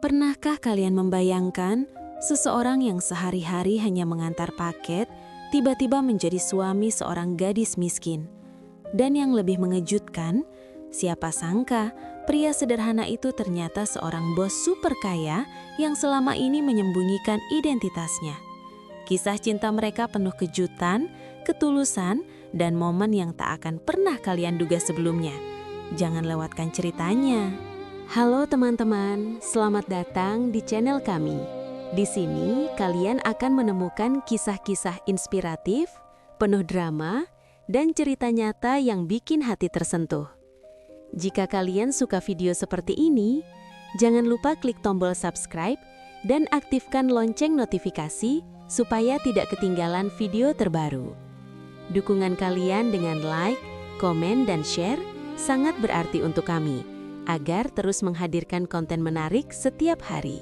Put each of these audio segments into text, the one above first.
Pernahkah kalian membayangkan seseorang yang sehari-hari hanya mengantar paket, tiba-tiba menjadi suami seorang gadis miskin? Dan yang lebih mengejutkan, siapa sangka pria sederhana itu ternyata seorang bos super kaya yang selama ini menyembunyikan identitasnya. Kisah cinta mereka penuh kejutan, ketulusan, dan momen yang tak akan pernah kalian duga sebelumnya. Jangan lewatkan ceritanya. Halo teman-teman, selamat datang di channel kami. Di sini kalian akan menemukan kisah-kisah inspiratif, penuh drama, dan cerita nyata yang bikin hati tersentuh. Jika kalian suka video seperti ini, jangan lupa klik tombol subscribe dan aktifkan lonceng notifikasi supaya tidak ketinggalan video terbaru. Dukungan kalian dengan like, komen, dan share sangat berarti untuk kami, agar terus menghadirkan konten menarik setiap hari.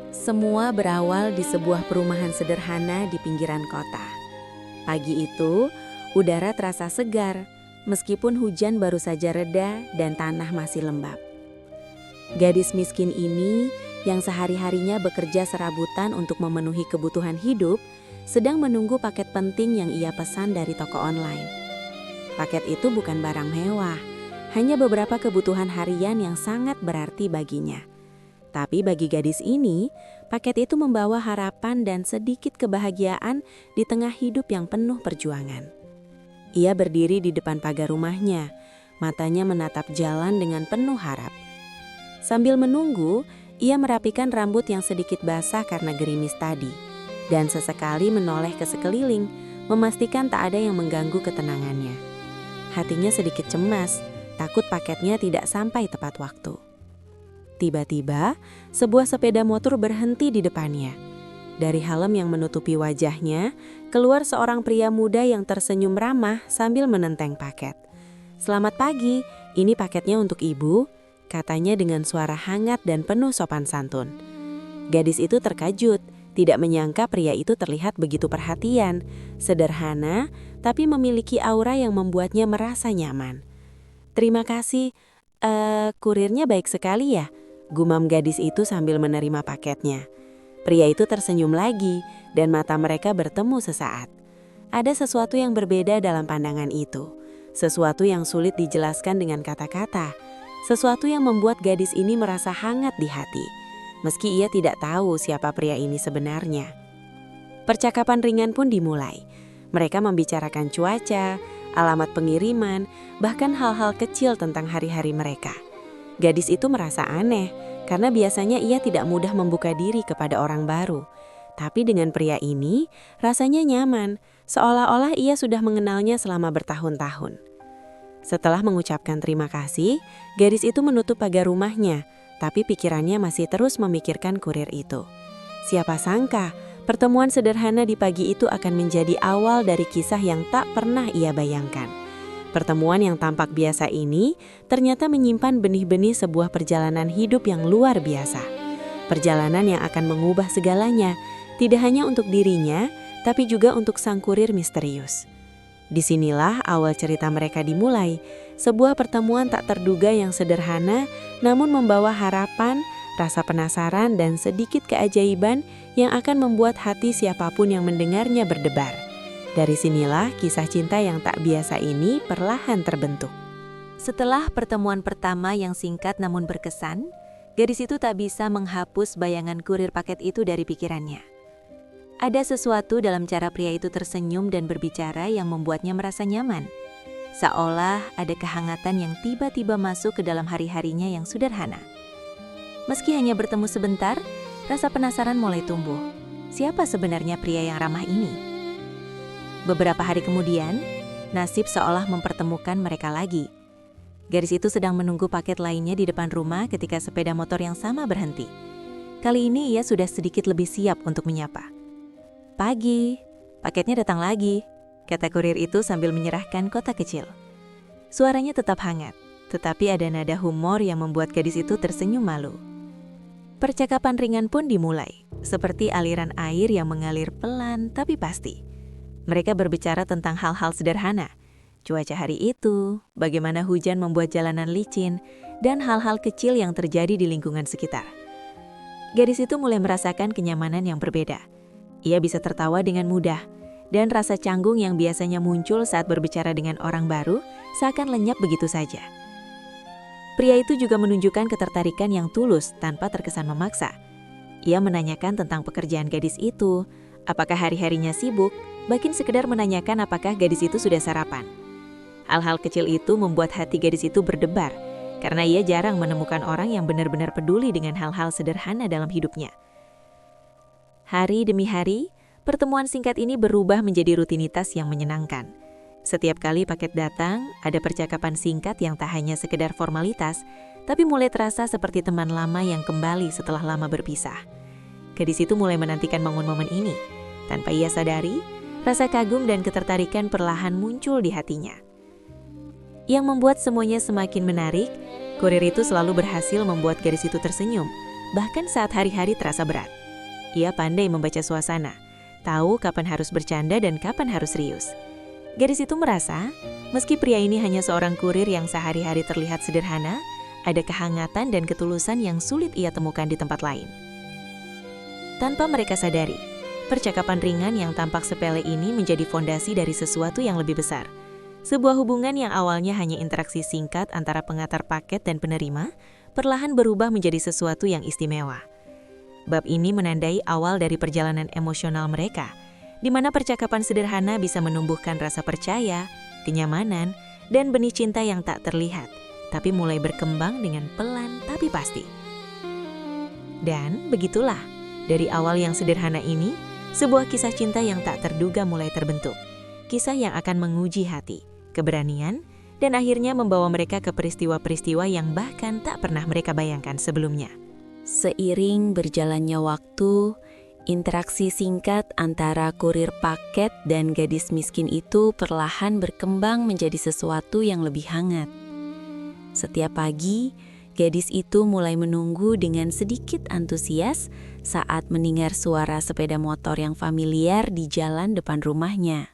Semua berawal di sebuah perumahan sederhana di pinggiran kota. Pagi itu, udara terasa segar, meskipun hujan baru saja reda dan tanah masih lembab. Gadis miskin ini, yang sehari-harinya bekerja serabutan untuk memenuhi kebutuhan hidup, sedang menunggu paket penting yang ia pesan dari toko online. Paket itu bukan barang mewah, hanya beberapa kebutuhan harian yang sangat berarti baginya. Tapi bagi gadis ini, paket itu membawa harapan dan sedikit kebahagiaan di tengah hidup yang penuh perjuangan. Ia berdiri di depan pagar rumahnya, matanya menatap jalan dengan penuh harap. Sambil menunggu, ia merapikan rambut yang sedikit basah karena gerimis tadi, dan sesekali menoleh ke sekeliling, memastikan tak ada yang mengganggu ketenangannya. Hatinya sedikit cemas, takut paketnya tidak sampai tepat waktu. Tiba-tiba, sebuah sepeda motor berhenti di depannya. Dari helm yang menutupi wajahnya, keluar seorang pria muda yang tersenyum ramah sambil menenteng paket. "Selamat pagi, ini paketnya untuk ibu," katanya dengan suara hangat dan penuh sopan santun. Gadis itu terkejut, tidak menyangka pria itu terlihat begitu perhatian, sederhana, tapi memiliki aura yang membuatnya merasa nyaman. "Terima kasih, kurirnya baik sekali ya," gumam gadis itu sambil menerima paketnya. Pria itu tersenyum lagi dan mata mereka bertemu sesaat. Ada sesuatu yang berbeda dalam pandangan itu, sesuatu yang sulit dijelaskan dengan kata-kata, sesuatu yang membuat gadis ini merasa hangat di hati, meski ia tidak tahu siapa pria ini sebenarnya. Percakapan ringan pun dimulai. Mereka membicarakan cuaca, alamat pengiriman, bahkan hal-hal kecil tentang hari-hari mereka. Gadis itu merasa aneh, karena biasanya ia tidak mudah membuka diri kepada orang baru. Tapi dengan pria ini, rasanya nyaman, seolah-olah ia sudah mengenalnya selama bertahun-tahun. Setelah mengucapkan terima kasih, gadis itu menutup pagar rumahnya, tapi pikirannya masih terus memikirkan kurir itu. Siapa sangka, pertemuan sederhana di pagi itu akan menjadi awal dari kisah yang tak pernah ia bayangkan. Pertemuan yang tampak biasa ini ternyata menyimpan benih-benih sebuah perjalanan hidup yang luar biasa. Perjalanan yang akan mengubah segalanya, tidak hanya untuk dirinya, tapi juga untuk sang kurir misterius. Disinilah awal cerita mereka dimulai, sebuah pertemuan tak terduga yang sederhana, namun membawa harapan, rasa penasaran, dan sedikit keajaiban yang akan membuat hati siapapun yang mendengarnya berdebar. Dari sinilah kisah cinta yang tak biasa ini perlahan terbentuk. Setelah pertemuan pertama yang singkat namun berkesan, gadis itu tak bisa menghapus bayangan kurir paket itu dari pikirannya. Ada sesuatu dalam cara pria itu tersenyum dan berbicara yang membuatnya merasa nyaman. Seolah ada kehangatan yang tiba-tiba masuk ke dalam hari-harinya yang sederhana. Meski hanya bertemu sebentar, rasa penasaran mulai tumbuh. Siapa sebenarnya pria yang ramah ini? Beberapa hari kemudian, nasib seolah mempertemukan mereka lagi. Gadis itu sedang menunggu paket lainnya di depan rumah ketika sepeda motor yang sama berhenti. Kali ini ia sudah sedikit lebih siap untuk menyapa. "Pagi, paketnya datang lagi," kata kurir itu sambil menyerahkan kotak kecil. Suaranya tetap hangat, tetapi ada nada humor yang membuat gadis itu tersenyum malu. Percakapan ringan pun dimulai, seperti aliran air yang mengalir pelan tapi pasti. Mereka berbicara tentang hal-hal sederhana, cuaca hari itu, bagaimana hujan membuat jalanan licin, dan hal-hal kecil yang terjadi di lingkungan sekitar. Gadis itu mulai merasakan kenyamanan yang berbeda. Ia bisa tertawa dengan mudah, dan rasa canggung yang biasanya muncul saat berbicara dengan orang baru seakan lenyap begitu saja. Pria itu juga menunjukkan ketertarikan yang tulus tanpa terkesan memaksa. Ia menanyakan tentang pekerjaan gadis itu, apakah hari-harinya sibuk, bahkan sekedar menanyakan apakah gadis itu sudah sarapan. Hal-hal kecil itu membuat hati gadis itu berdebar, karena ia jarang menemukan orang yang benar-benar peduli dengan hal-hal sederhana dalam hidupnya. Hari demi hari, pertemuan singkat ini berubah menjadi rutinitas yang menyenangkan. Setiap kali paket datang, ada percakapan singkat yang tak hanya sekedar formalitas, tapi mulai terasa seperti teman lama yang kembali setelah lama berpisah. Gadis itu mulai menantikan momen-momen ini. Tanpa ia sadari, rasa kagum dan ketertarikan perlahan muncul di hatinya. Yang membuat semuanya semakin menarik, kurir itu selalu berhasil membuat gadis itu tersenyum, bahkan saat hari-hari terasa berat. Ia pandai membaca suasana, tahu kapan harus bercanda dan kapan harus serius. Gadis itu merasa, meski pria ini hanya seorang kurir yang sehari-hari terlihat sederhana, ada kehangatan dan ketulusan yang sulit ia temukan di tempat lain. Tanpa mereka sadari, percakapan ringan yang tampak sepele ini menjadi fondasi dari sesuatu yang lebih besar. Sebuah hubungan yang awalnya hanya interaksi singkat antara pengantar paket dan penerima, perlahan berubah menjadi sesuatu yang istimewa. Bab ini menandai awal dari perjalanan emosional mereka, di mana percakapan sederhana bisa menumbuhkan rasa percaya, kenyamanan, dan benih cinta yang tak terlihat, tapi mulai berkembang dengan pelan tapi pasti. Dan begitulah, dari awal yang sederhana ini, sebuah kisah cinta yang tak terduga mulai terbentuk. Kisah yang akan menguji hati, keberanian, dan akhirnya membawa mereka ke peristiwa-peristiwa yang bahkan tak pernah mereka bayangkan sebelumnya. Seiring berjalannya waktu, interaksi singkat antara kurir paket dan gadis miskin itu perlahan berkembang menjadi sesuatu yang lebih hangat. Setiap pagi, gadis itu mulai menunggu dengan sedikit antusias saat mendengar suara sepeda motor yang familiar di jalan depan rumahnya.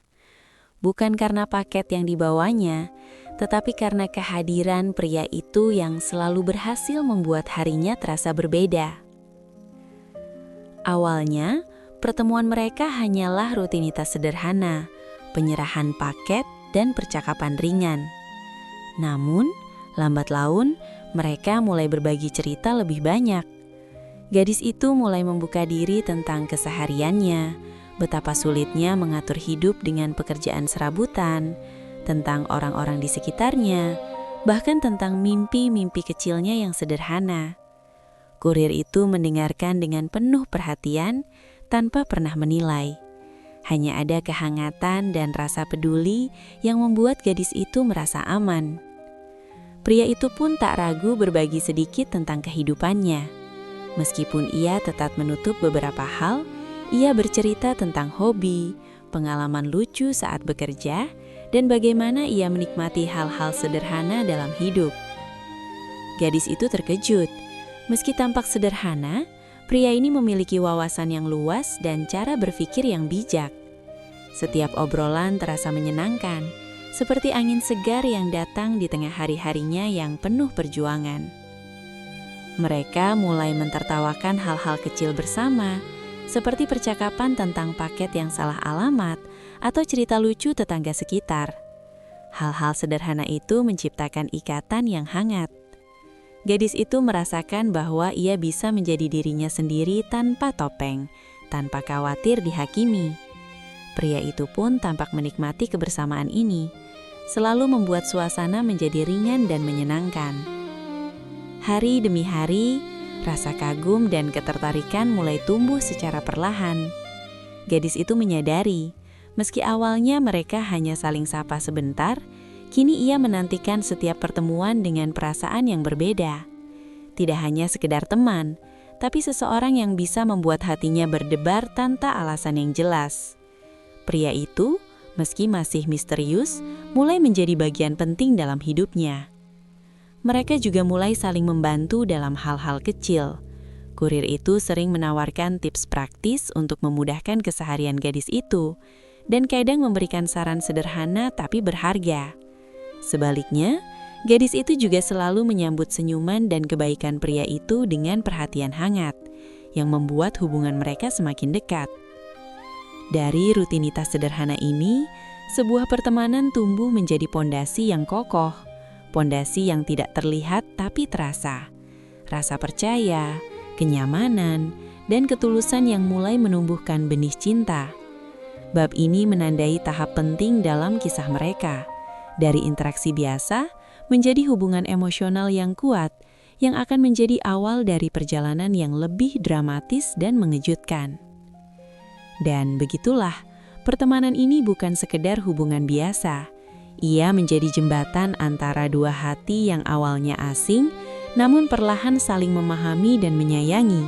Bukan karena paket yang dibawanya, tetapi karena kehadiran pria itu yang selalu berhasil membuat harinya terasa berbeda. Awalnya, pertemuan mereka hanyalah rutinitas sederhana, penyerahan paket, dan percakapan ringan. Namun, lambat laun, mereka mulai berbagi cerita lebih banyak. Gadis itu mulai membuka diri tentang kesehariannya, betapa sulitnya mengatur hidup dengan pekerjaan serabutan, tentang orang-orang di sekitarnya, bahkan tentang mimpi-mimpi kecilnya yang sederhana. Kurir itu mendengarkan dengan penuh perhatian tanpa pernah menilai. Hanya ada kehangatan dan rasa peduli yang membuat gadis itu merasa aman. Pria itu pun tak ragu berbagi sedikit tentang kehidupannya. Meskipun ia tetap menutup beberapa hal, ia bercerita tentang hobi, pengalaman lucu saat bekerja, dan bagaimana ia menikmati hal-hal sederhana dalam hidup. Gadis itu terkejut. Meski tampak sederhana, pria ini memiliki wawasan yang luas dan cara berpikir yang bijak. Setiap obrolan terasa menyenangkan, seperti angin segar yang datang di tengah hari-harinya yang penuh perjuangan. Mereka mulai mentertawakan hal-hal kecil bersama, seperti percakapan tentang paket yang salah alamat atau cerita lucu tetangga sekitar. Hal-hal sederhana itu menciptakan ikatan yang hangat. Gadis itu merasakan bahwa ia bisa menjadi dirinya sendiri tanpa topeng, tanpa khawatir dihakimi. Pria itu pun tampak menikmati kebersamaan ini, selalu membuat suasana menjadi ringan dan menyenangkan. Hari demi hari, rasa kagum dan ketertarikan mulai tumbuh secara perlahan. Gadis itu menyadari, meski awalnya mereka hanya saling sapa sebentar, kini ia menantikan setiap pertemuan dengan perasaan yang berbeda. Tidak hanya sekedar teman, tapi seseorang yang bisa membuat hatinya berdebar tanpa alasan yang jelas. Pria itu, meski masih misterius, mulai menjadi bagian penting dalam hidupnya. Mereka juga mulai saling membantu dalam hal-hal kecil. Kurir itu sering menawarkan tips praktis untuk memudahkan keseharian gadis itu, dan kadang memberikan saran sederhana tapi berharga. Sebaliknya, gadis itu juga selalu menyambut senyuman dan kebaikan pria itu dengan perhatian hangat, yang membuat hubungan mereka semakin dekat. Dari rutinitas sederhana ini, sebuah pertemanan tumbuh menjadi pondasi yang kokoh, pondasi yang tidak terlihat tapi terasa. Rasa percaya, kenyamanan, dan ketulusan yang mulai menumbuhkan benih cinta. Bab ini menandai tahap penting dalam kisah mereka. Dari interaksi biasa menjadi hubungan emosional yang kuat, yang akan menjadi awal dari perjalanan yang lebih dramatis dan mengejutkan. Dan begitulah, pertemanan ini bukan sekedar hubungan biasa. Ia menjadi jembatan antara dua hati yang awalnya asing, namun perlahan saling memahami dan menyayangi,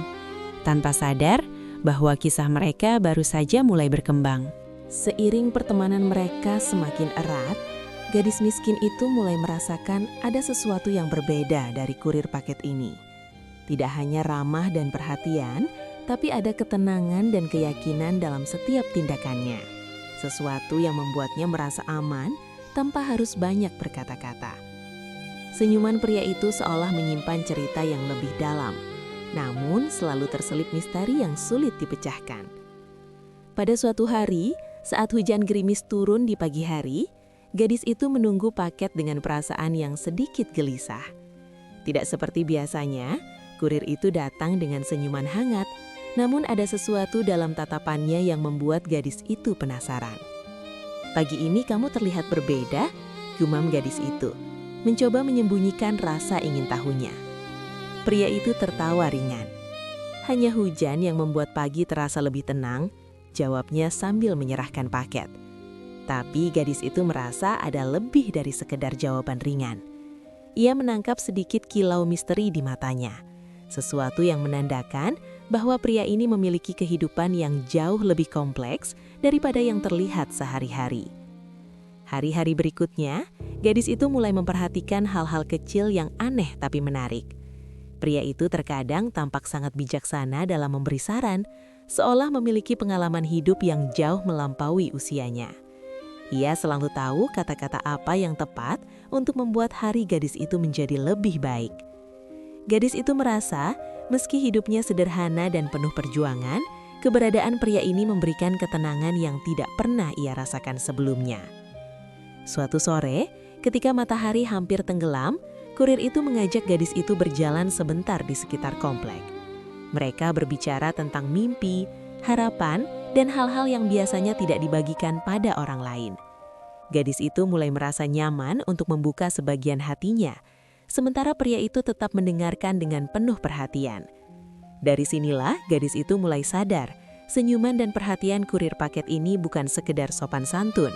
tanpa sadar bahwa kisah mereka baru saja mulai berkembang. Seiring pertemanan mereka semakin erat, gadis miskin itu mulai merasakan ada sesuatu yang berbeda dari kurir paket ini. Tidak hanya ramah dan perhatian, tapi ada ketenangan dan keyakinan dalam setiap tindakannya. Sesuatu yang membuatnya merasa aman tanpa harus banyak berkata-kata. Senyuman pria itu seolah menyimpan cerita yang lebih dalam, namun selalu terselip misteri yang sulit dipecahkan. Pada suatu hari, saat hujan gerimis turun di pagi hari, gadis itu menunggu paket dengan perasaan yang sedikit gelisah. Tidak seperti biasanya, kurir itu datang dengan senyuman hangat, namun ada sesuatu dalam tatapannya yang membuat gadis itu penasaran. "Pagi ini kamu terlihat berbeda," gumam gadis itu, mencoba menyembunyikan rasa ingin tahunya. Pria itu tertawa ringan. "Hanya hujan yang membuat pagi terasa lebih tenang," jawabnya sambil menyerahkan paket. Tapi gadis itu merasa ada lebih dari sekedar jawaban ringan. Ia menangkap sedikit kilau misteri di matanya. Sesuatu yang menandakan bahwa pria ini memiliki kehidupan yang jauh lebih kompleks daripada yang terlihat sehari-hari. Hari-hari berikutnya, gadis itu mulai memperhatikan hal-hal kecil yang aneh tapi menarik. Pria itu terkadang tampak sangat bijaksana dalam memberi saran, seolah memiliki pengalaman hidup yang jauh melampaui usianya. Ia selalu tahu kata-kata apa yang tepat untuk membuat hari gadis itu menjadi lebih baik. Gadis itu merasa, meski hidupnya sederhana dan penuh perjuangan, keberadaan pria ini memberikan ketenangan yang tidak pernah ia rasakan sebelumnya. Suatu sore, ketika matahari hampir tenggelam, kurir itu mengajak gadis itu berjalan sebentar di sekitar komplek. Mereka berbicara tentang mimpi, harapan, dan hal-hal yang biasanya tidak dibagikan pada orang lain. Gadis itu mulai merasa nyaman untuk membuka sebagian hatinya, sementara pria itu tetap mendengarkan dengan penuh perhatian. Dari sinilah gadis itu mulai sadar, senyuman dan perhatian kurir paket ini bukan sekedar sopan santun.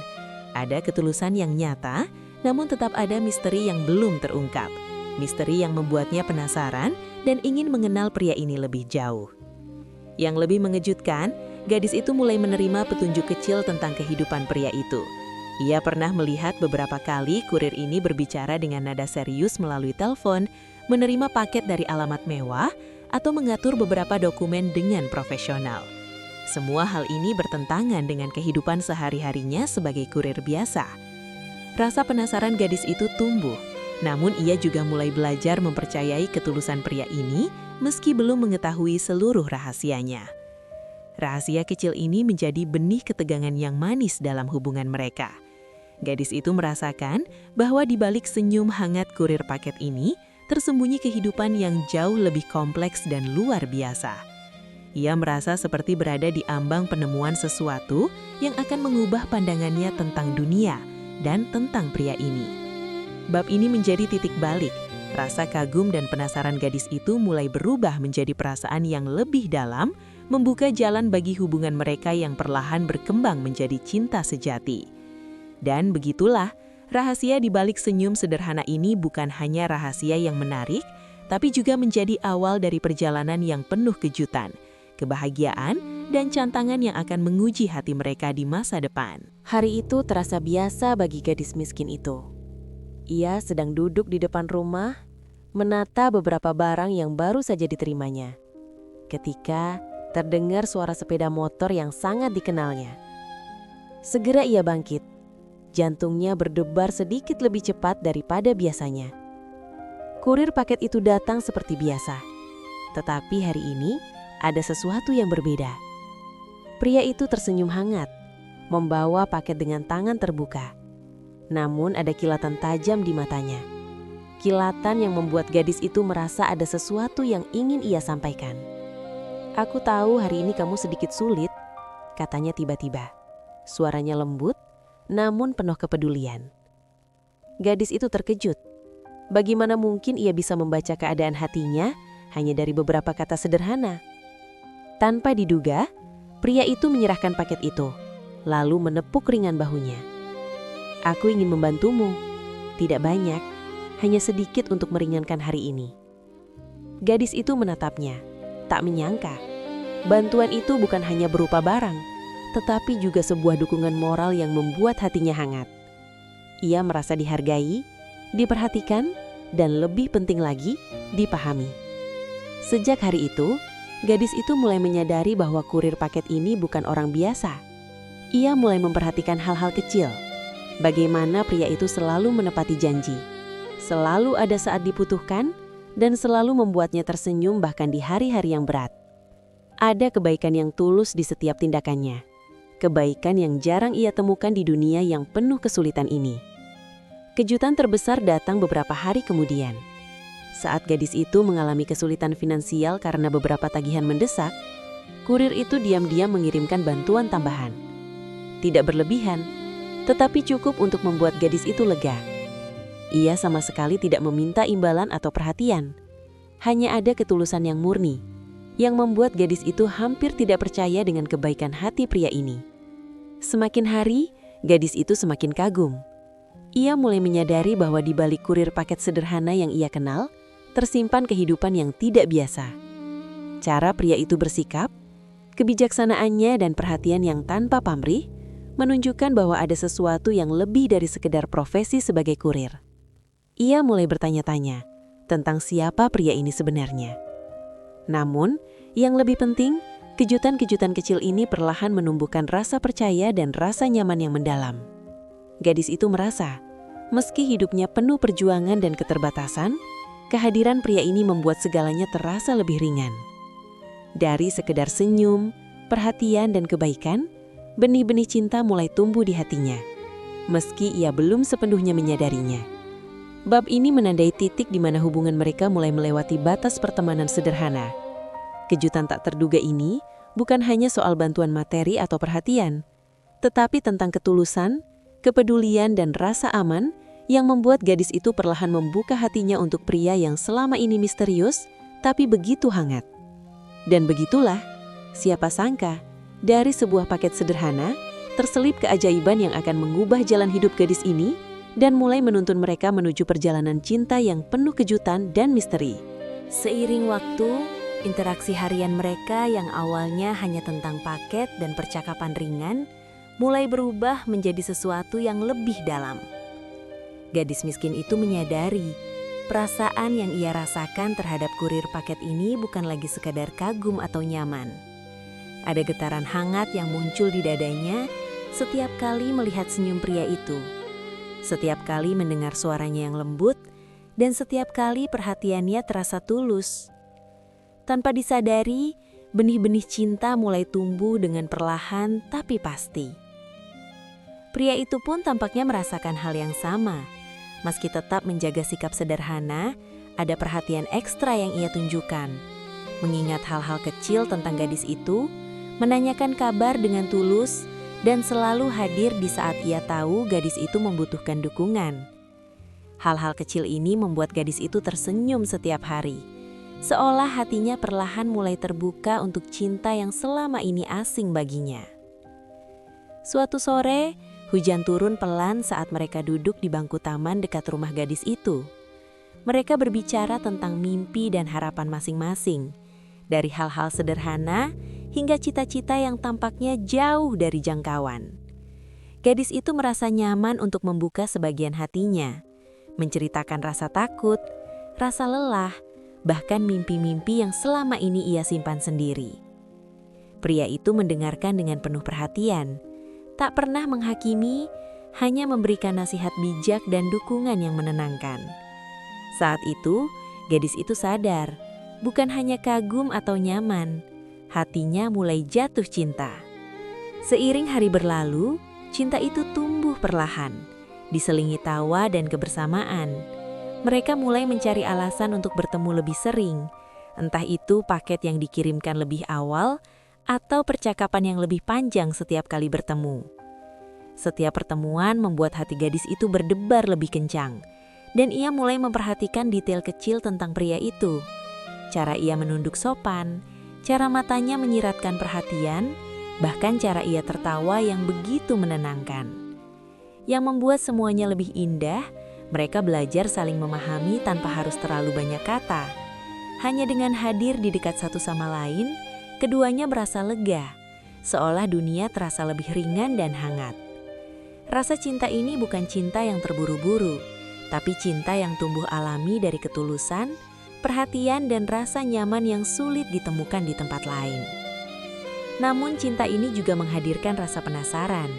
Ada ketulusan yang nyata, namun tetap ada misteri yang belum terungkap. Misteri yang membuatnya penasaran dan ingin mengenal pria ini lebih jauh. Yang lebih mengejutkan, gadis itu mulai menerima petunjuk kecil tentang kehidupan pria itu. Ia pernah melihat beberapa kali kurir ini berbicara dengan nada serius melalui telepon, menerima paket dari alamat mewah, atau mengatur beberapa dokumen dengan profesional. Semua hal ini bertentangan dengan kehidupan sehari-harinya sebagai kurir biasa. Rasa penasaran gadis itu tumbuh, namun ia juga mulai belajar mempercayai ketulusan pria ini meski belum mengetahui seluruh rahasianya. Rahasia kecil ini menjadi benih ketegangan yang manis dalam hubungan mereka. Gadis itu merasakan bahwa di balik senyum hangat kurir paket ini tersembunyi kehidupan yang jauh lebih kompleks dan luar biasa. Ia merasa seperti berada di ambang penemuan sesuatu yang akan mengubah pandangannya tentang dunia dan tentang pria ini. Bab ini menjadi titik balik. Rasa kagum dan penasaran gadis itu mulai berubah menjadi perasaan yang lebih dalam, membuka jalan bagi hubungan mereka yang perlahan berkembang menjadi cinta sejati. Dan begitulah, rahasia di balik senyum sederhana ini bukan hanya rahasia yang menarik, tapi juga menjadi awal dari perjalanan yang penuh kejutan, kebahagiaan, dan tantangan yang akan menguji hati mereka di masa depan. Hari itu terasa biasa bagi gadis miskin itu. Ia sedang duduk di depan rumah, menata beberapa barang yang baru saja diterimanya. Ketika terdengar suara sepeda motor yang sangat dikenalnya. Segera ia bangkit. Jantungnya berdebar sedikit lebih cepat daripada biasanya. Kurir paket itu datang seperti biasa. Tetapi hari ini, ada sesuatu yang berbeda. Pria itu tersenyum hangat, membawa paket dengan tangan terbuka. Namun ada kilatan tajam di matanya. Kilatan yang membuat gadis itu merasa ada sesuatu yang ingin ia sampaikan. "Aku tahu hari ini kamu sedikit sulit," katanya tiba-tiba. Suaranya lembut, namun penuh kepedulian. Gadis itu terkejut. Bagaimana mungkin ia bisa membaca keadaan hatinya hanya dari beberapa kata sederhana? Tanpa diduga, pria itu menyerahkan paket itu, lalu menepuk ringan bahunya. "Aku ingin membantumu. Tidak banyak, hanya sedikit untuk meringankan hari ini." Gadis itu menatapnya, tak menyangka. Bantuan itu bukan hanya berupa barang, tetapi juga sebuah dukungan moral yang membuat hatinya hangat. Ia merasa dihargai, diperhatikan, dan lebih penting lagi, dipahami. Sejak hari itu, gadis itu mulai menyadari bahwa kurir paket ini bukan orang biasa. Ia mulai memperhatikan hal-hal kecil. Bagaimana pria itu selalu menepati janji, selalu ada saat dibutuhkan, dan selalu membuatnya tersenyum bahkan di hari-hari yang berat. Ada kebaikan yang tulus di setiap tindakannya. Kebaikan yang jarang ia temukan di dunia yang penuh kesulitan ini. Kejutan terbesar datang beberapa hari kemudian. Saat gadis itu mengalami kesulitan finansial karena beberapa tagihan mendesak, kurir itu diam-diam mengirimkan bantuan tambahan. Tidak berlebihan, tetapi cukup untuk membuat gadis itu lega. Ia sama sekali tidak meminta imbalan atau perhatian. Hanya ada ketulusan yang murni, yang membuat gadis itu hampir tidak percaya dengan kebaikan hati pria ini. Semakin hari, gadis itu semakin kagum. Ia mulai menyadari bahwa di balik kurir paket sederhana yang ia kenal, tersimpan kehidupan yang tidak biasa. Cara pria itu bersikap, kebijaksanaannya dan perhatian yang tanpa pamrih, menunjukkan bahwa ada sesuatu yang lebih dari sekedar profesi sebagai kurir. Ia mulai bertanya-tanya tentang siapa pria ini sebenarnya. Namun, yang lebih penting, kejutan-kejutan kecil ini perlahan menumbuhkan rasa percaya dan rasa nyaman yang mendalam. Gadis itu merasa, meski hidupnya penuh perjuangan dan keterbatasan, kehadiran pria ini membuat segalanya terasa lebih ringan. Dari sekedar senyum, perhatian dan kebaikan, benih-benih cinta mulai tumbuh di hatinya, meski ia belum sepenuhnya menyadarinya. Bab ini menandai titik di mana hubungan mereka mulai melewati batas pertemanan sederhana. Kejutan tak terduga ini bukan hanya soal bantuan materi atau perhatian, tetapi tentang ketulusan, kepedulian dan rasa aman yang membuat gadis itu perlahan membuka hatinya untuk pria yang selama ini misterius, tapi begitu hangat. Dan begitulah, siapa sangka, dari sebuah paket sederhana, terselip keajaiban yang akan mengubah jalan hidup gadis ini dan mulai menuntun mereka menuju perjalanan cinta yang penuh kejutan dan misteri. Seiring waktu, interaksi harian mereka yang awalnya hanya tentang paket dan percakapan ringan, mulai berubah menjadi sesuatu yang lebih dalam. Gadis miskin itu menyadari, perasaan yang ia rasakan terhadap kurir paket ini bukan lagi sekadar kagum atau nyaman. Ada getaran hangat yang muncul di dadanya setiap kali melihat senyum pria itu, setiap kali mendengar suaranya yang lembut, dan setiap kali perhatiannya terasa tulus. Tanpa disadari, benih-benih cinta mulai tumbuh dengan perlahan tapi pasti. Pria itu pun tampaknya merasakan hal yang sama. Meski tetap menjaga sikap sederhana, ada perhatian ekstra yang ia tunjukkan. Mengingat hal-hal kecil tentang gadis itu, menanyakan kabar dengan tulus, dan selalu hadir di saat ia tahu gadis itu membutuhkan dukungan. Hal-hal kecil ini membuat gadis itu tersenyum setiap hari, seolah hatinya perlahan mulai terbuka untuk cinta yang selama ini asing baginya. Suatu sore, hujan turun pelan saat mereka duduk di bangku taman dekat rumah gadis itu. Mereka berbicara tentang mimpi dan harapan masing-masing, dari hal-hal sederhana hingga cita-cita yang tampaknya jauh dari jangkauan. Gadis itu merasa nyaman untuk membuka sebagian hatinya, menceritakan rasa takut, rasa lelah, bahkan mimpi-mimpi yang selama ini ia simpan sendiri. Pria itu mendengarkan dengan penuh perhatian, tak pernah menghakimi, hanya memberikan nasihat bijak dan dukungan yang menenangkan. Saat itu, gadis itu sadar, bukan hanya kagum atau nyaman, hatinya mulai jatuh cinta. Seiring hari berlalu, cinta itu tumbuh perlahan, diselingi tawa dan kebersamaan. Mereka mulai mencari alasan untuk bertemu lebih sering, entah itu paket yang dikirimkan lebih awal atau percakapan yang lebih panjang setiap kali bertemu. Setiap pertemuan membuat hati gadis itu berdebar lebih kencang, dan ia mulai memperhatikan detail kecil tentang pria itu. Cara ia menunduk sopan, cara matanya menyiratkan perhatian, bahkan cara ia tertawa yang begitu menenangkan. Yang membuat semuanya lebih indah, mereka belajar saling memahami tanpa harus terlalu banyak kata. Hanya dengan hadir di dekat satu sama lain, keduanya merasa lega, seolah dunia terasa lebih ringan dan hangat. Rasa cinta ini bukan cinta yang terburu-buru, tapi cinta yang tumbuh alami dari ketulusan, perhatian dan rasa nyaman yang sulit ditemukan di tempat lain. Namun cinta ini juga menghadirkan rasa penasaran.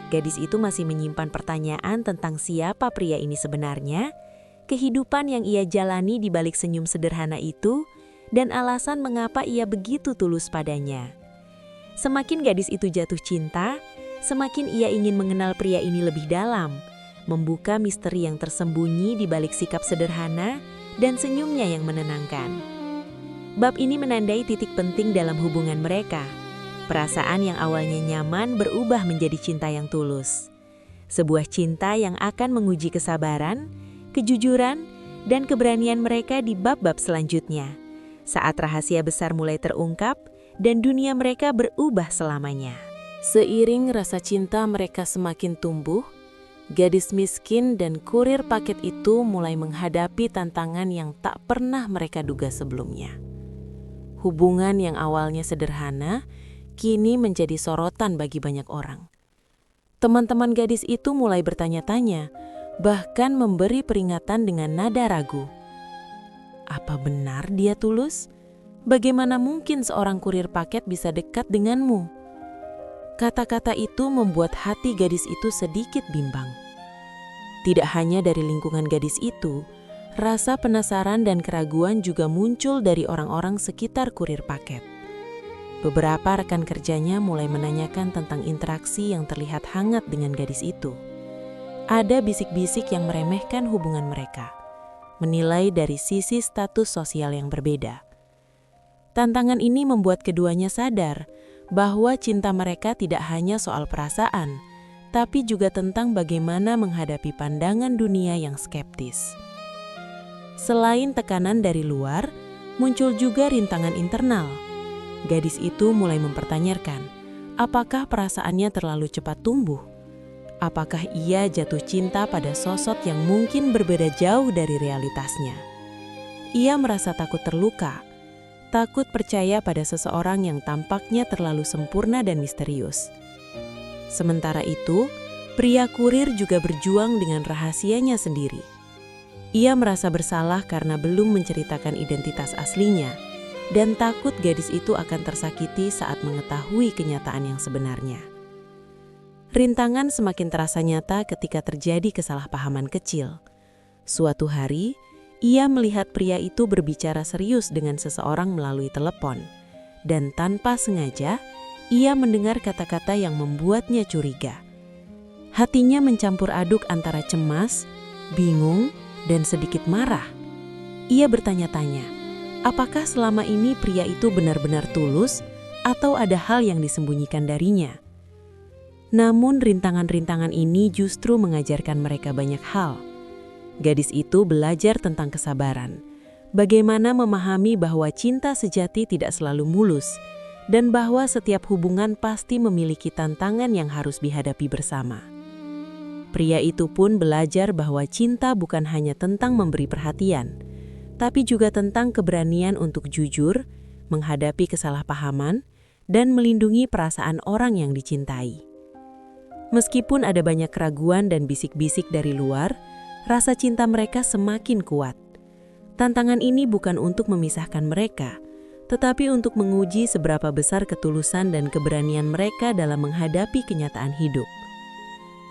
Gadis itu masih menyimpan pertanyaan tentang siapa pria ini sebenarnya, kehidupan yang ia jalani di balik senyum sederhana itu, dan alasan mengapa ia begitu tulus padanya. Semakin gadis itu jatuh cinta, semakin ia ingin mengenal pria ini lebih dalam, membuka misteri yang tersembunyi di balik sikap sederhana dan senyumnya yang menenangkan. Bab ini menandai titik penting dalam hubungan mereka. Perasaan yang awalnya nyaman berubah menjadi cinta yang tulus. Sebuah cinta yang akan menguji kesabaran, kejujuran, dan keberanian mereka di bab-bab selanjutnya. Saat rahasia besar mulai terungkap dan dunia mereka berubah selamanya. Seiring rasa cinta mereka semakin tumbuh, gadis miskin dan kurir paket itu mulai menghadapi tantangan yang tak pernah mereka duga sebelumnya. Hubungan yang awalnya sederhana, kini menjadi sorotan bagi banyak orang. Teman-teman gadis itu mulai bertanya-tanya, bahkan memberi peringatan dengan nada ragu. Apa benar dia tulus? Bagaimana mungkin seorang kurir paket bisa dekat denganmu? Kata-kata itu membuat hati gadis itu sedikit bimbang. Tidak hanya dari lingkungan gadis itu, rasa penasaran dan keraguan juga muncul dari orang-orang sekitar kurir paket. Beberapa rekan kerjanya mulai menanyakan tentang interaksi yang terlihat hangat dengan gadis itu. Ada bisik-bisik yang meremehkan hubungan mereka, menilai dari sisi status sosial yang berbeda. Tantangan ini membuat keduanya sadar bahwa cinta mereka tidak hanya soal perasaan, tapi juga tentang bagaimana menghadapi pandangan dunia yang skeptis. Selain tekanan dari luar, muncul juga rintangan internal. Gadis itu mulai mempertanyakan, apakah perasaannya terlalu cepat tumbuh? Apakah ia jatuh cinta pada sosok yang mungkin berbeda jauh dari realitasnya? Ia merasa takut terluka, takut percaya pada seseorang yang tampaknya terlalu sempurna dan misterius. Sementara itu, pria kurir juga berjuang dengan rahasianya sendiri. Ia merasa bersalah karena belum menceritakan identitas aslinya, dan takut gadis itu akan tersakiti saat mengetahui kenyataan yang sebenarnya. Rintangan semakin terasa nyata ketika terjadi kesalahpahaman kecil. Suatu hari, ia melihat pria itu berbicara serius dengan seseorang melalui telepon, dan tanpa sengaja, ia mendengar kata-kata yang membuatnya curiga. Hatinya mencampur aduk antara cemas, bingung, dan sedikit marah. Ia bertanya-tanya, apakah selama ini pria itu benar-benar tulus atau ada hal yang disembunyikan darinya? Namun rintangan-rintangan ini justru mengajarkan mereka banyak hal. Gadis itu belajar tentang kesabaran, bagaimana memahami bahwa cinta sejati tidak selalu mulus, dan bahwa setiap hubungan pasti memiliki tantangan yang harus dihadapi bersama. Pria itu pun belajar bahwa cinta bukan hanya tentang memberi perhatian, tapi juga tentang keberanian untuk jujur, menghadapi kesalahpahaman, dan melindungi perasaan orang yang dicintai. Meskipun ada banyak keraguan dan bisik-bisik dari luar, rasa cinta mereka semakin kuat. Tantangan ini bukan untuk memisahkan mereka, tetapi untuk menguji seberapa besar ketulusan dan keberanian mereka dalam menghadapi kenyataan hidup.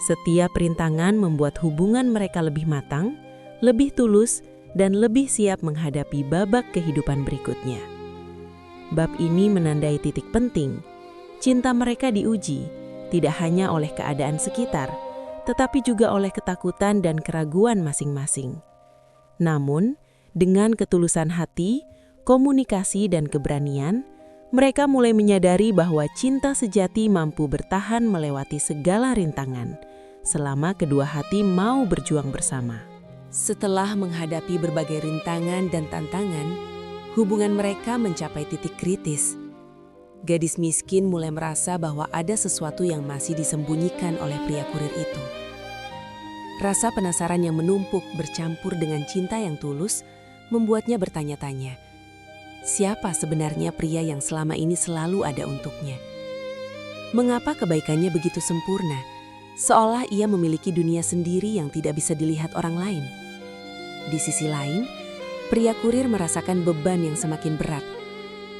Setiap rintangan membuat hubungan mereka lebih matang, lebih tulus, dan lebih siap menghadapi babak kehidupan berikutnya. Bab ini menandai titik penting. Cinta mereka diuji, tidak hanya oleh keadaan sekitar, tetapi juga oleh ketakutan dan keraguan masing-masing. Namun, dengan ketulusan hati, komunikasi, dan keberanian, mereka mulai menyadari bahwa cinta sejati mampu bertahan melewati segala rintangan, selama kedua hati mau berjuang bersama. Setelah menghadapi berbagai rintangan dan tantangan, hubungan mereka mencapai titik kritis. Gadis miskin mulai merasa bahwa ada sesuatu yang masih disembunyikan oleh pria kurir itu. Rasa penasaran yang menumpuk bercampur dengan cinta yang tulus membuatnya bertanya-tanya, siapa sebenarnya pria yang selama ini selalu ada untuknya? Mengapa kebaikannya begitu sempurna, seolah ia memiliki dunia sendiri yang tidak bisa dilihat orang lain? Di sisi lain, pria kurir merasakan beban yang semakin berat.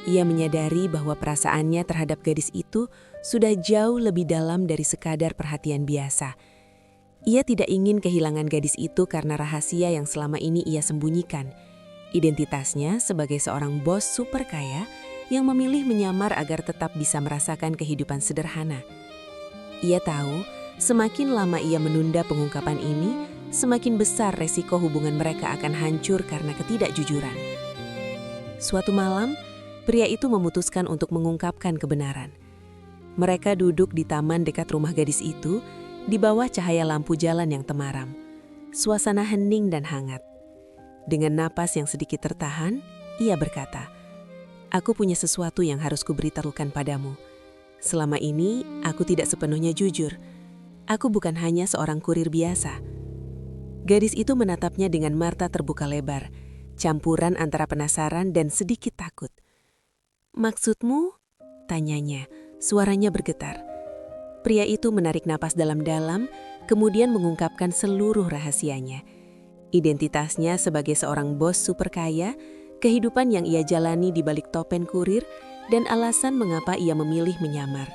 Ia menyadari bahwa perasaannya terhadap gadis itu sudah jauh lebih dalam dari sekadar perhatian biasa. Ia tidak ingin kehilangan gadis itu karena rahasia yang selama ini ia sembunyikan. Identitasnya sebagai seorang bos super kaya yang memilih menyamar agar tetap bisa merasakan kehidupan sederhana. Ia tahu, semakin lama ia menunda pengungkapan ini, semakin besar resiko hubungan mereka akan hancur karena ketidakjujuran. Suatu malam, pria itu memutuskan untuk mengungkapkan kebenaran. Mereka duduk di taman dekat rumah gadis itu, di bawah cahaya lampu jalan yang temaram. Suasana hening dan hangat. Dengan napas yang sedikit tertahan, ia berkata, "Aku punya sesuatu yang harus kuberitahukan padamu. Selama ini, aku tidak sepenuhnya jujur. Aku bukan hanya seorang kurir biasa." Gadis itu menatapnya dengan mata terbuka lebar, campuran antara penasaran dan sedikit takut. "Maksudmu?" tanyanya, suaranya bergetar. Pria itu menarik napas dalam-dalam, kemudian mengungkapkan seluruh rahasianya. Identitasnya sebagai seorang bos super kaya, kehidupan yang ia jalani di balik topen kurir, dan alasan mengapa ia memilih menyamar.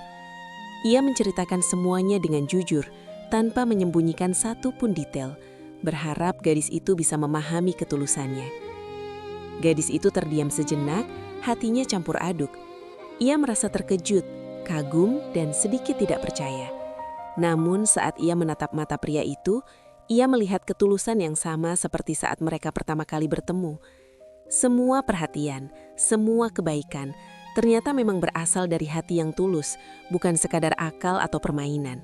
Ia menceritakan semuanya dengan jujur, tanpa menyembunyikan satu pun detail, berharap gadis itu bisa memahami ketulusannya. Gadis itu terdiam sejenak, hatinya campur aduk. Ia merasa terkejut, kagum, dan sedikit tidak percaya. Namun saat ia menatap mata pria itu, ia melihat ketulusan yang sama seperti saat mereka pertama kali bertemu. Semua perhatian, semua kebaikan, ternyata memang berasal dari hati yang tulus, bukan sekadar akal atau permainan.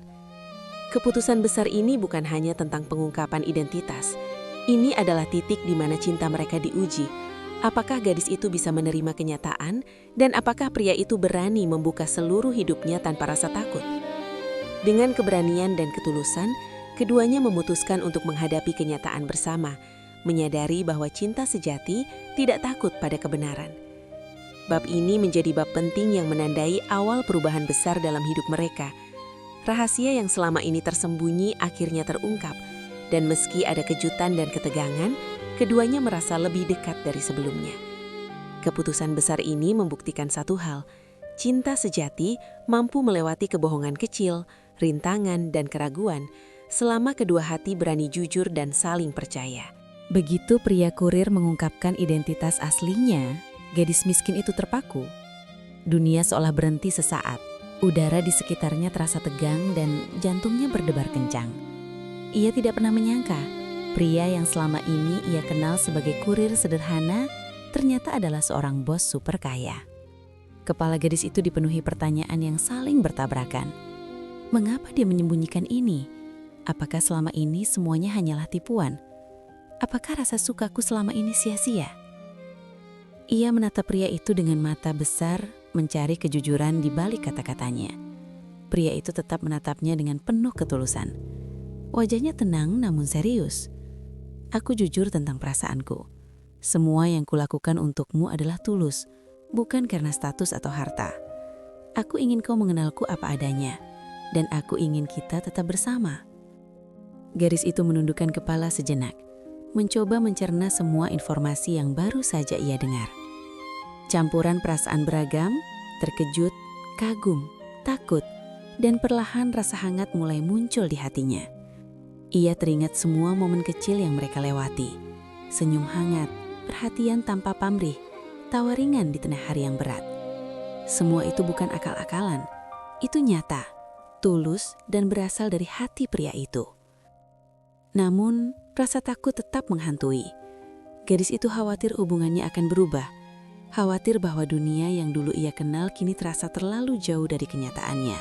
Keputusan besar ini bukan hanya tentang pengungkapan identitas. Ini adalah titik di mana cinta mereka diuji. Apakah gadis itu bisa menerima kenyataan, dan apakah pria itu berani membuka seluruh hidupnya tanpa rasa takut? Dengan keberanian dan ketulusan, keduanya memutuskan untuk menghadapi kenyataan bersama, menyadari bahwa cinta sejati tidak takut pada kebenaran. Bab ini menjadi bab penting yang menandai awal perubahan besar dalam hidup mereka. Rahasia yang selama ini tersembunyi akhirnya terungkap, dan meski ada kejutan dan ketegangan, keduanya merasa lebih dekat dari sebelumnya. Keputusan besar ini membuktikan satu hal, cinta sejati mampu melewati kebohongan kecil, rintangan, dan keraguan, selama kedua hati berani jujur dan saling percaya. Begitu pria kurir mengungkapkan identitas aslinya, gadis miskin itu terpaku. Dunia seolah berhenti sesaat. Udara di sekitarnya terasa tegang dan jantungnya berdebar kencang. Ia tidak pernah menyangka, pria yang selama ini ia kenal sebagai kurir sederhana ternyata adalah seorang bos super kaya. Kepala gadis itu dipenuhi pertanyaan yang saling bertabrakan. Mengapa dia menyembunyikan ini? Apakah selama ini semuanya hanyalah tipuan? Apakah rasa sukaku selama ini sia-sia? Ia menatap pria itu dengan mata besar, mencari kejujuran di balik kata-katanya. Pria itu tetap menatapnya dengan penuh ketulusan. Wajahnya tenang namun serius. "Aku jujur tentang perasaanku. Semua yang kulakukan untukmu adalah tulus, bukan karena status atau harta. Aku ingin kau mengenalku apa adanya, dan aku ingin kita tetap bersama." Gadis itu menundukkan kepala sejenak, mencoba mencerna semua informasi yang baru saja ia dengar. Campuran perasaan beragam, terkejut, kagum, takut, dan perlahan rasa hangat mulai muncul di hatinya. Ia teringat semua momen kecil yang mereka lewati. Senyum hangat, perhatian tanpa pamrih, tawa ringan di tengah hari yang berat. Semua itu bukan akal-akalan. Itu nyata, tulus, dan berasal dari hati pria itu. Namun, rasa takut tetap menghantui. Gadis itu khawatir hubungannya akan berubah. Khawatir bahwa dunia yang dulu ia kenal kini terasa terlalu jauh dari kenyataannya.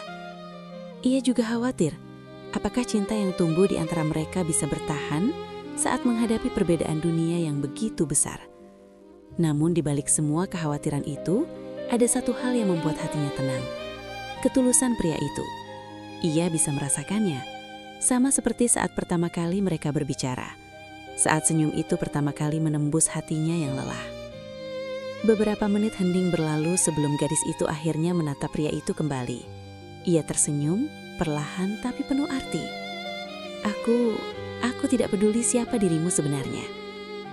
Ia juga khawatir, apakah cinta yang tumbuh di antara mereka bisa bertahan saat menghadapi perbedaan dunia yang begitu besar. Namun di balik semua kekhawatiran itu, ada satu hal yang membuat hatinya tenang. Ketulusan pria itu. Ia bisa merasakannya, sama seperti saat pertama kali mereka berbicara. Saat senyum itu pertama kali menembus hatinya yang lelah. Beberapa menit hening berlalu sebelum gadis itu akhirnya menatap pria itu kembali. Ia tersenyum, perlahan tapi penuh arti. Aku tidak peduli siapa dirimu sebenarnya.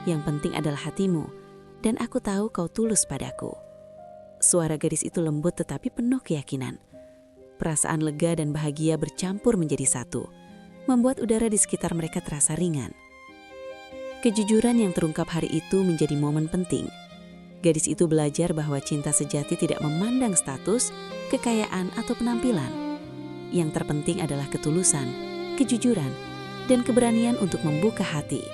Yang penting adalah hatimu, dan aku tahu kau tulus padaku. Suara gadis itu lembut tetapi penuh keyakinan. Perasaan lega dan bahagia bercampur menjadi satu, membuat udara di sekitar mereka terasa ringan. Kejujuran yang terungkap hari itu menjadi momen penting. Gadis itu belajar bahwa cinta sejati tidak memandang status, kekayaan, atau penampilan. Yang terpenting adalah ketulusan, kejujuran, dan keberanian untuk membuka hati.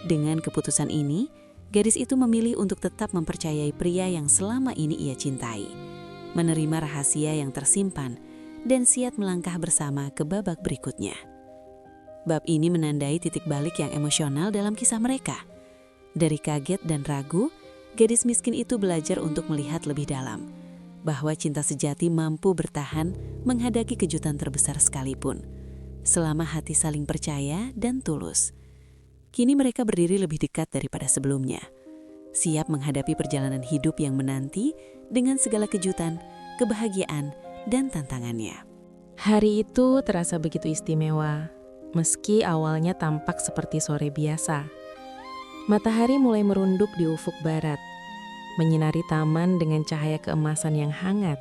Dengan keputusan ini, gadis itu memilih untuk tetap mempercayai pria yang selama ini ia cintai, menerima rahasia yang tersimpan, dan siap melangkah bersama ke babak berikutnya. Bab ini menandai titik balik yang emosional dalam kisah mereka. Dari kaget dan ragu, gadis miskin itu belajar untuk melihat lebih dalam, bahwa cinta sejati mampu bertahan menghadapi kejutan terbesar sekalipun, selama hati saling percaya dan tulus. Kini mereka berdiri lebih dekat daripada sebelumnya, siap menghadapi perjalanan hidup yang menanti dengan segala kejutan, kebahagiaan, dan tantangannya. Hari itu terasa begitu istimewa, meski awalnya tampak seperti sore biasa. Matahari mulai merunduk di ufuk barat, menyinari taman dengan cahaya keemasan yang hangat.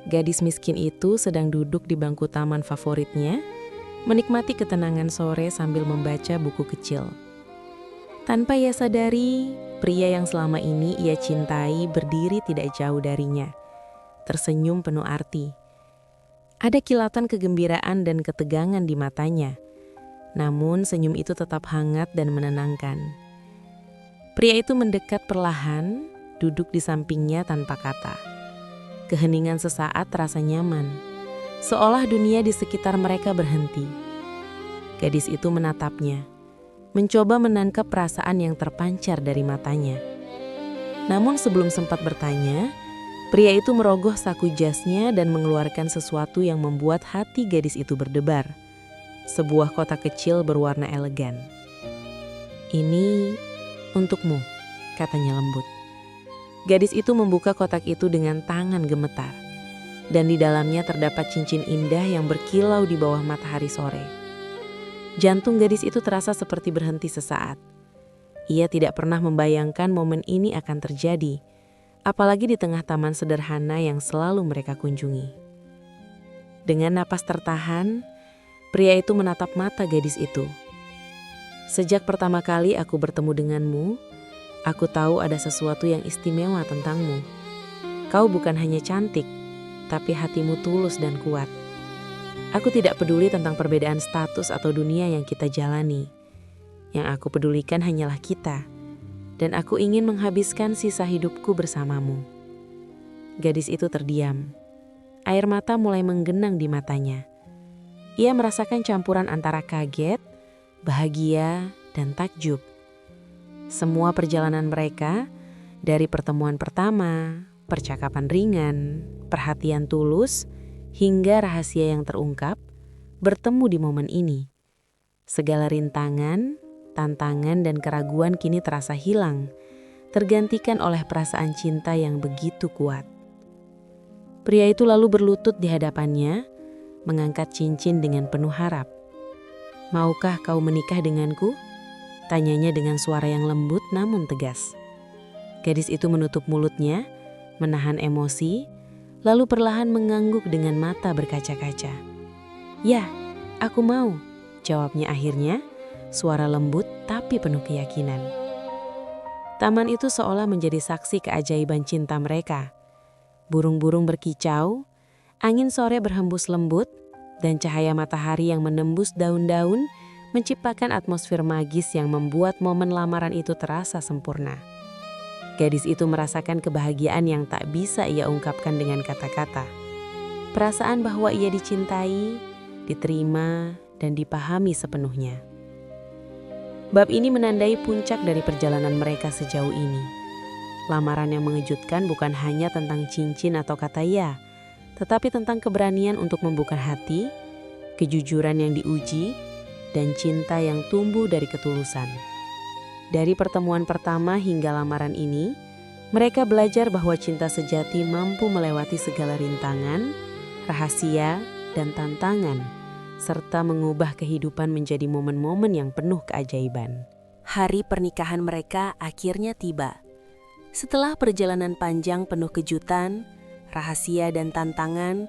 Gadis miskin itu sedang duduk di bangku taman favoritnya, menikmati ketenangan sore sambil membaca buku kecil. Tanpa ia sadari, pria yang selama ini ia cintai berdiri tidak jauh darinya, tersenyum penuh arti. Ada kilatan kegembiraan dan ketegangan di matanya, namun senyum itu tetap hangat dan menenangkan. Pria itu mendekat perlahan, duduk di sampingnya tanpa kata. Keheningan sesaat terasa nyaman, seolah dunia di sekitar mereka berhenti. Gadis itu menatapnya, mencoba menangkap perasaan yang terpancar dari matanya. Namun sebelum sempat bertanya, pria itu merogoh saku jasnya dan mengeluarkan sesuatu yang membuat hati gadis itu berdebar. Sebuah kotak kecil berwarna elegan. "Ini untukmu," katanya lembut. Gadis itu membuka kotak itu dengan tangan gemetar, dan di dalamnya terdapat cincin indah yang berkilau di bawah matahari sore. Jantung gadis itu terasa seperti berhenti sesaat. Ia tidak pernah membayangkan momen ini akan terjadi, apalagi di tengah taman sederhana yang selalu mereka kunjungi. Dengan napas tertahan, pria itu menatap mata gadis itu. "Sejak pertama kali aku bertemu denganmu, aku tahu ada sesuatu yang istimewa tentangmu. Kau bukan hanya cantik, tapi hatimu tulus dan kuat. Aku tidak peduli tentang perbedaan status atau dunia yang kita jalani. Yang aku pedulikan hanyalah kita, dan aku ingin menghabiskan sisa hidupku bersamamu." Gadis itu terdiam. Air mata mulai menggenang di matanya. Ia merasakan campuran antara kaget, bahagia, dan takjub. Semua perjalanan mereka, dari pertemuan pertama, percakapan ringan, perhatian tulus, hingga rahasia yang terungkap, bertemu di momen ini. Segala rintangan, tantangan, dan keraguan kini terasa hilang, tergantikan oleh perasaan cinta yang begitu kuat. Pria itu lalu berlutut di hadapannya, mengangkat cincin dengan penuh harap. "Maukah kau menikah denganku?" tanyanya dengan suara yang lembut namun tegas. Gadis itu menutup mulutnya, menahan emosi, lalu perlahan mengangguk dengan mata berkaca-kaca. "Ya, aku mau," jawabnya akhirnya, suara lembut tapi penuh keyakinan. Taman itu seolah menjadi saksi keajaiban cinta mereka. Burung-burung berkicau, angin sore berhembus lembut, dan cahaya matahari yang menembus daun-daun menciptakan atmosfer magis yang membuat momen lamaran itu terasa sempurna. Gadis itu merasakan kebahagiaan yang tak bisa ia ungkapkan dengan kata-kata. Perasaan bahwa ia dicintai, diterima, dan dipahami sepenuhnya. Bab ini menandai puncak dari perjalanan mereka sejauh ini. Lamaran yang mengejutkan bukan hanya tentang cincin atau kata ya, tetapi tentang keberanian untuk membuka hati, kejujuran yang diuji, dan cinta yang tumbuh dari ketulusan. Dari pertemuan pertama hingga lamaran ini, mereka belajar bahwa cinta sejati mampu melewati segala rintangan, rahasia, dan tantangan, serta mengubah kehidupan menjadi momen-momen yang penuh keajaiban. Hari pernikahan mereka akhirnya tiba. Setelah perjalanan panjang penuh kejutan, rahasia dan tantangan,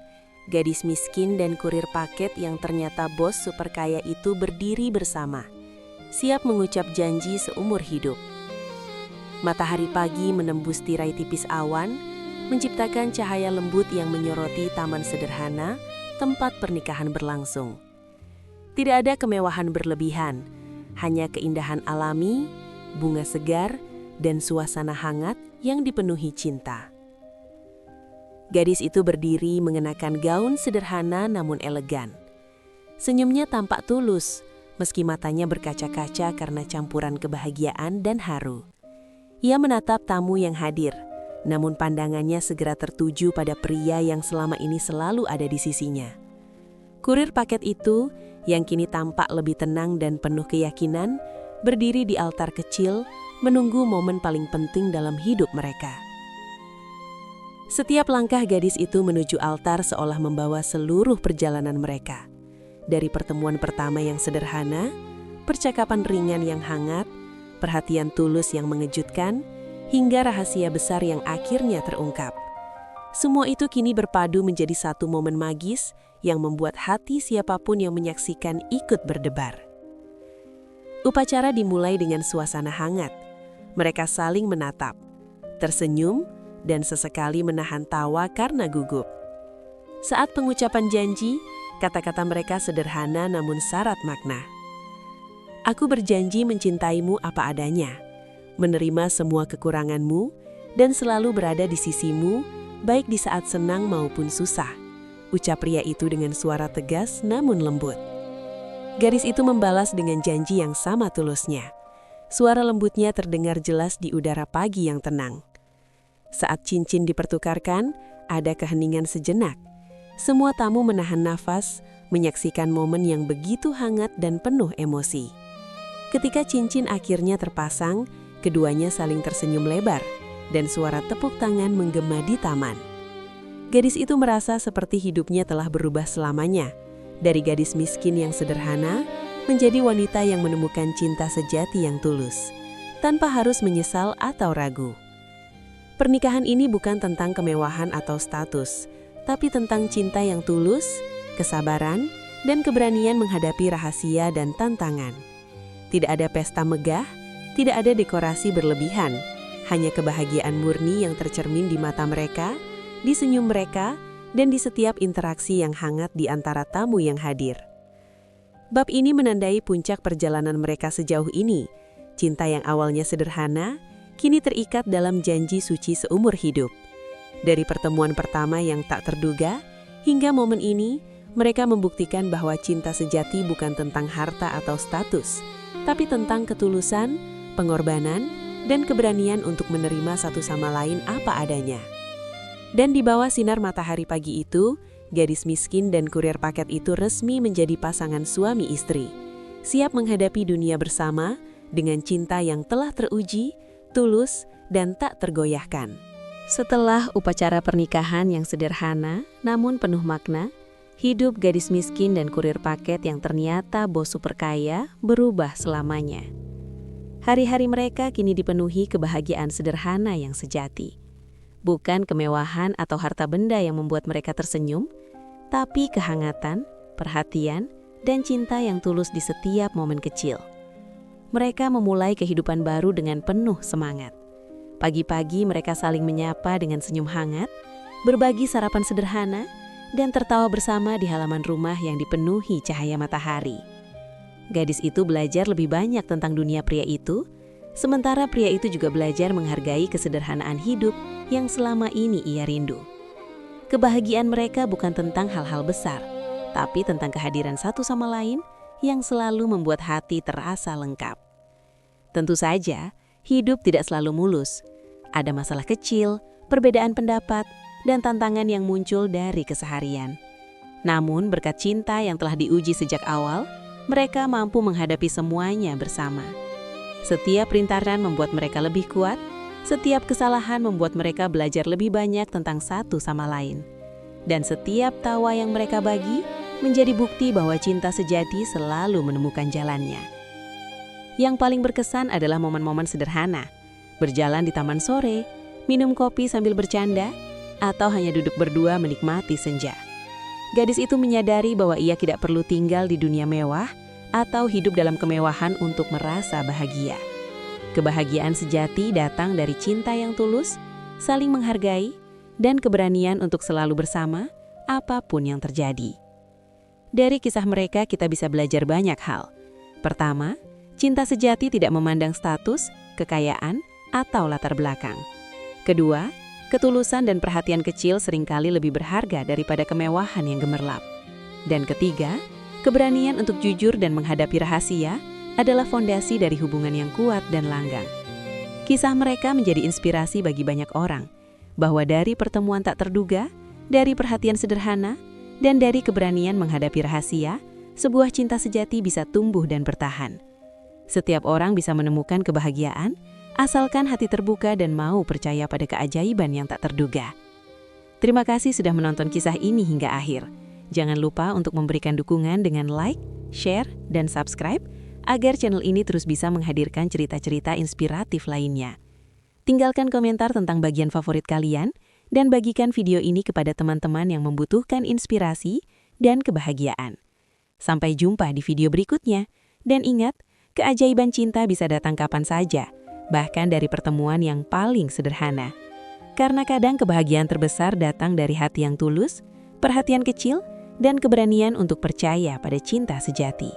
gadis miskin dan kurir paket yang ternyata bos super kaya itu berdiri bersama, siap mengucap janji seumur hidup. Matahari pagi menembus tirai tipis awan, menciptakan cahaya lembut yang menyoroti taman sederhana tempat pernikahan berlangsung. Tidak ada kemewahan berlebihan, hanya keindahan alami, bunga segar, dan suasana hangat yang dipenuhi cinta. Gadis itu berdiri mengenakan gaun sederhana namun elegan. Senyumnya tampak tulus, meski matanya berkaca-kaca karena campuran kebahagiaan dan haru. Ia menatap tamu yang hadir, namun pandangannya segera tertuju pada pria yang selama ini selalu ada di sisinya. Kurir paket itu, yang kini tampak lebih tenang dan penuh keyakinan, berdiri di altar kecil, menunggu momen paling penting dalam hidup mereka. Setiap langkah gadis itu menuju altar seolah membawa seluruh perjalanan mereka. Dari pertemuan pertama yang sederhana, percakapan ringan yang hangat, perhatian tulus yang mengejutkan, hingga rahasia besar yang akhirnya terungkap. Semua itu kini berpadu menjadi satu momen magis yang membuat hati siapapun yang menyaksikan ikut berdebar. Upacara dimulai dengan suasana hangat. Mereka saling menatap, tersenyum, dan sesekali menahan tawa karena gugup. Saat pengucapan janji, kata-kata mereka sederhana namun syarat makna. Aku berjanji mencintaimu apa adanya, menerima semua kekuranganmu, dan selalu berada di sisimu, baik di saat senang maupun susah. Ucap pria itu dengan suara tegas namun lembut. Gadis itu membalas dengan janji yang sama tulusnya. Suara lembutnya terdengar jelas di udara pagi yang tenang. Saat cincin dipertukarkan, ada keheningan sejenak. Semua tamu menahan nafas, menyaksikan momen yang begitu hangat dan penuh emosi. Ketika cincin akhirnya terpasang, keduanya saling tersenyum lebar, dan suara tepuk tangan menggema di taman. Gadis itu merasa seperti hidupnya telah berubah selamanya, dari gadis miskin yang sederhana menjadi wanita yang menemukan cinta sejati yang tulus, tanpa harus menyesal atau ragu. Pernikahan ini bukan tentang kemewahan atau status, tapi tentang cinta yang tulus, kesabaran, dan keberanian menghadapi rahasia dan tantangan. Tidak ada pesta megah, tidak ada dekorasi berlebihan, hanya kebahagiaan murni yang tercermin di mata mereka, di senyum mereka, dan di setiap interaksi yang hangat di antara tamu yang hadir. Bab ini menandai puncak perjalanan mereka sejauh ini. Cinta yang awalnya sederhana, kini terikat dalam janji suci seumur hidup. Dari pertemuan pertama yang tak terduga, hingga momen ini, mereka membuktikan bahwa cinta sejati bukan tentang harta atau status, tapi tentang ketulusan, pengorbanan, dan keberanian untuk menerima satu sama lain apa adanya. Dan di bawah sinar matahari pagi itu, gadis miskin dan kurir paket itu resmi menjadi pasangan suami istri, siap menghadapi dunia bersama dengan cinta yang telah teruji, tulus, dan tak tergoyahkan. Setelah upacara pernikahan yang sederhana namun penuh makna, hidup gadis miskin dan kurir paket yang ternyata bos super kaya berubah selamanya. Hari-hari mereka kini dipenuhi kebahagiaan sederhana yang sejati. Bukan kemewahan atau harta benda yang membuat mereka tersenyum, tapi kehangatan, perhatian, dan cinta yang tulus di setiap momen kecil. Mereka memulai kehidupan baru dengan penuh semangat. Pagi-pagi mereka saling menyapa dengan senyum hangat, berbagi sarapan sederhana, dan tertawa bersama di halaman rumah yang dipenuhi cahaya matahari. Gadis itu belajar lebih banyak tentang dunia pria itu, sementara pria itu juga belajar menghargai kesederhanaan hidup yang selama ini ia rindu. Kebahagiaan mereka bukan tentang hal-hal besar, tapi tentang kehadiran satu sama lain yang selalu membuat hati terasa lengkap. Tentu saja, hidup tidak selalu mulus. Ada masalah kecil, perbedaan pendapat, dan tantangan yang muncul dari keseharian. Namun, berkat cinta yang telah diuji sejak awal, mereka mampu menghadapi semuanya bersama. Setiap rintangan membuat mereka lebih kuat, setiap kesalahan membuat mereka belajar lebih banyak tentang satu sama lain. Dan setiap tawa yang mereka bagi menjadi bukti bahwa cinta sejati selalu menemukan jalannya. Yang paling berkesan adalah momen-momen sederhana, berjalan di taman sore, minum kopi sambil bercanda, atau hanya duduk berdua menikmati senja. Gadis itu menyadari bahwa ia tidak perlu tinggal di dunia mewah atau hidup dalam kemewahan untuk merasa bahagia. Kebahagiaan sejati datang dari cinta yang tulus, saling menghargai, dan keberanian untuk selalu bersama apapun yang terjadi. Dari kisah mereka kita bisa belajar banyak hal. Pertama, cinta sejati tidak memandang status, kekayaan, atau latar belakang. Kedua, ketulusan dan perhatian kecil seringkali lebih berharga daripada kemewahan yang gemerlap. Dan ketiga, keberanian untuk jujur dan menghadapi rahasia adalah fondasi dari hubungan yang kuat dan langgeng. Kisah mereka menjadi inspirasi bagi banyak orang, bahwa dari pertemuan tak terduga, dari perhatian sederhana, dan dari keberanian menghadapi rahasia, sebuah cinta sejati bisa tumbuh dan bertahan. Setiap orang bisa menemukan kebahagiaan, asalkan hati terbuka dan mau percaya pada keajaiban yang tak terduga. Terima kasih sudah menonton kisah ini hingga akhir. Jangan lupa untuk memberikan dukungan dengan like, share, dan subscribe, agar channel ini terus bisa menghadirkan cerita-cerita inspiratif lainnya. Tinggalkan komentar tentang bagian favorit kalian, dan bagikan video ini kepada teman-teman yang membutuhkan inspirasi dan kebahagiaan. Sampai jumpa di video berikutnya, dan ingat, keajaiban cinta bisa datang kapan saja, bahkan dari pertemuan yang paling sederhana. Karena kadang kebahagiaan terbesar datang dari hati yang tulus, perhatian kecil, dan keberanian untuk percaya pada cinta sejati.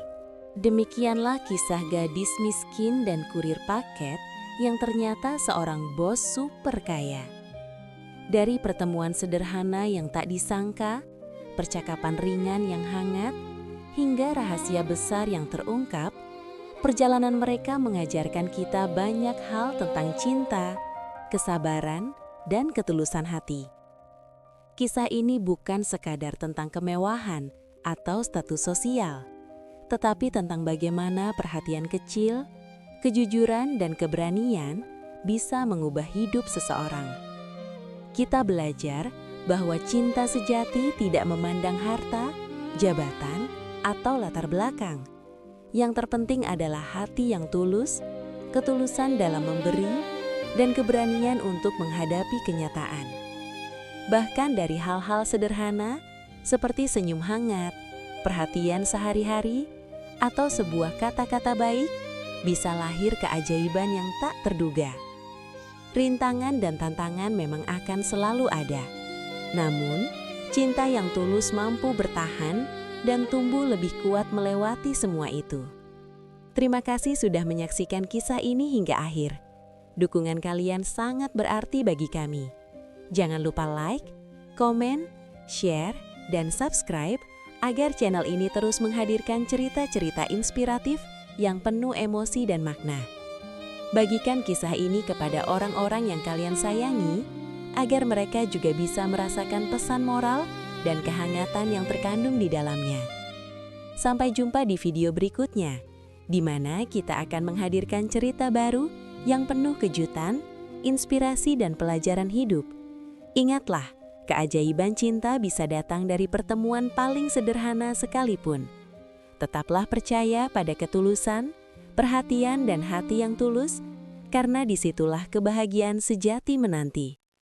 Demikianlah kisah gadis miskin dan kurir paket yang ternyata seorang bos super kaya. Dari pertemuan sederhana yang tak disangka, percakapan ringan yang hangat, hingga rahasia besar yang terungkap, perjalanan mereka mengajarkan kita banyak hal tentang cinta, kesabaran, dan ketulusan hati. Kisah ini bukan sekadar tentang kemewahan atau status sosial, tetapi tentang bagaimana perhatian kecil, kejujuran, dan keberanian bisa mengubah hidup seseorang. Kita belajar bahwa cinta sejati tidak memandang harta, jabatan, atau latar belakang. Yang terpenting adalah hati yang tulus, ketulusan dalam memberi, dan keberanian untuk menghadapi kenyataan. Bahkan dari hal-hal sederhana seperti senyum hangat, perhatian sehari-hari, atau sebuah kata-kata baik, bisa lahir keajaiban yang tak terduga. Rintangan dan tantangan memang akan selalu ada. Namun, cinta yang tulus mampu bertahan dan tumbuh lebih kuat melewati semua itu. Terima kasih sudah menyaksikan kisah ini hingga akhir. Dukungan kalian sangat berarti bagi kami. Jangan lupa like, komen, share, dan subscribe agar channel ini terus menghadirkan cerita-cerita inspiratif yang penuh emosi dan makna. Bagikan kisah ini kepada orang-orang yang kalian sayangi, agar mereka juga bisa merasakan pesan moral dan kehangatan yang terkandung di dalamnya. Sampai jumpa di video berikutnya, di mana kita akan menghadirkan cerita baru yang penuh kejutan, inspirasi, dan pelajaran hidup. Ingatlah, keajaiban cinta bisa datang dari pertemuan paling sederhana sekalipun. Tetaplah percaya pada ketulusan, perhatian, dan hati yang tulus, karena disitulah kebahagiaan sejati menanti.